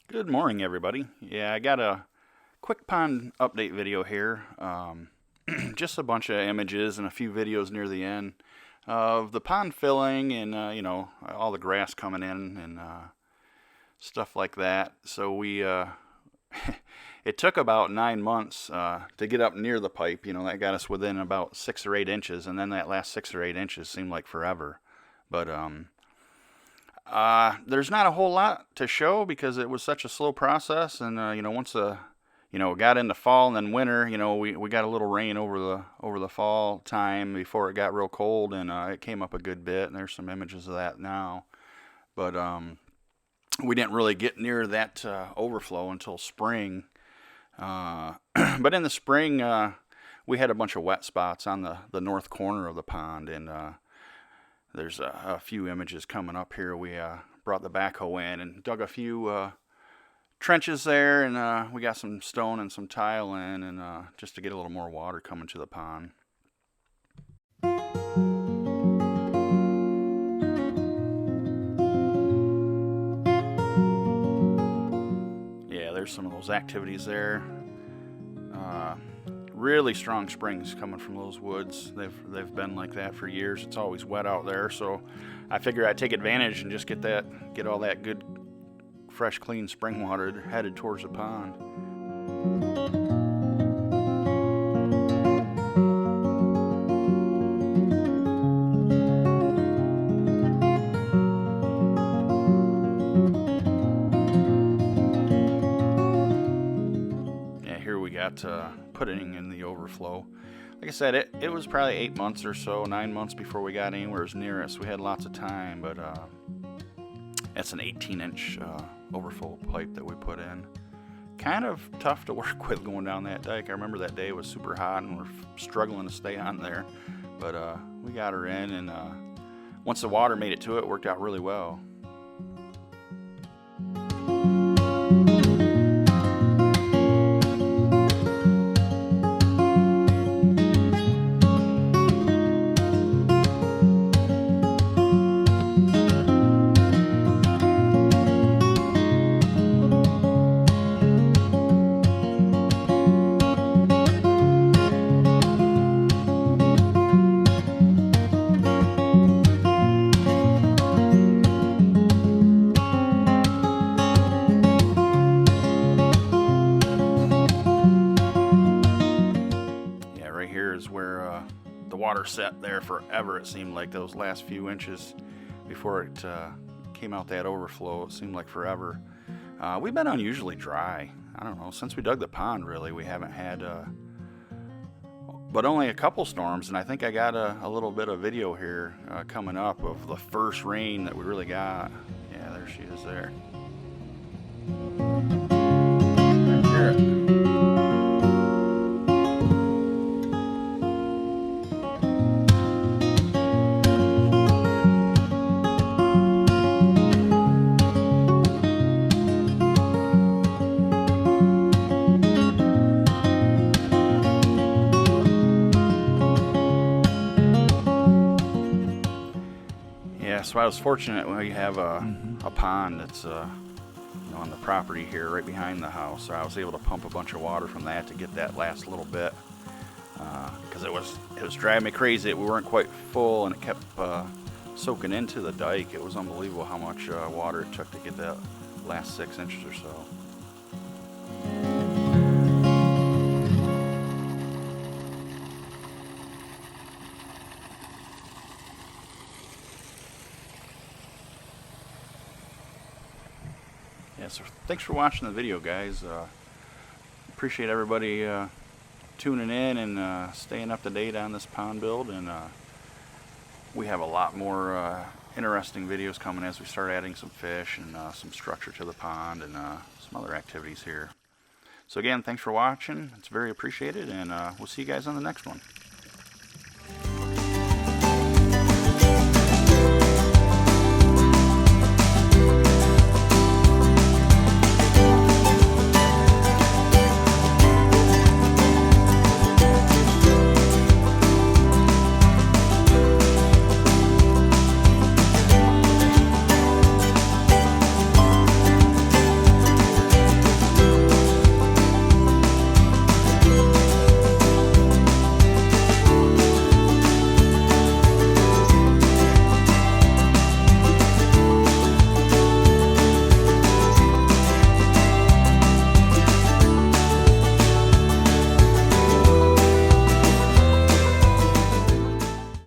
Good morning, everybody. Yeah, I got a quick pond update video here. Just a bunch of images and a few videos near the end of the pond filling and, all the grass coming in and stuff like that. So it took about 9 months to get up near the pipe. That got us within about 6 or 8 inches, and then that last 6 or 8 inches seemed like forever. But there's not a whole lot to show because it was such a slow process, and once it got into fall and then winter, we got a little rain over the fall time before it got real cold, and it came up a good bit, and there's some images of that now. But we didn't really get near that overflow until spring. But in the spring, we had a bunch of wet spots on the north corner of the pond, and there's a few images coming up here. We brought the backhoe in and dug a few trenches there, and we got some stone and some tile in, and just to get a little more water coming to the pond. Yeah, there's some of those activities there. Really strong springs coming from those woods. They've been like that for years. It's always wet out there, so I figured I'd take advantage and just get all that good, fresh, clean spring water headed towards the pond. Yeah, here we got putting in the overflow. Like I said, it was probably 8 months or so, 9 months before we got anywhere near it, so we had lots of time, but that's an 18-inch overflow pipe that we put in. Kind of tough to work with going down that dike. I remember that day was super hot and we're struggling to stay on there, but we got her in, and once the water made it to it, it worked out really well. Is where the water sat there forever. It seemed like those last few inches before it came out that overflow, it seemed like forever. We've been unusually dry. I don't know, since we dug the pond, really. We haven't had but only a couple storms, and I think I got a little bit of video here coming up of the first rain that we really got. Yeah, there she is there. Right there. Yeah, so I was fortunate when we have a pond that's on the property here right behind the house. So I was able to pump a bunch of water from that to get that last little bit, because it was driving me crazy. We weren't quite full, and it kept soaking into the dike. It was unbelievable how much water it took to get that last 6 inches or so. Yeah, so thanks for watching the video, guys. Appreciate everybody tuning in and staying up to date on this pond build, and we have a lot more interesting videos coming as we start adding some fish and some structure to the pond and some other activities here. So again, thanks for watching. It's very appreciated, and we'll see you guys on the next one.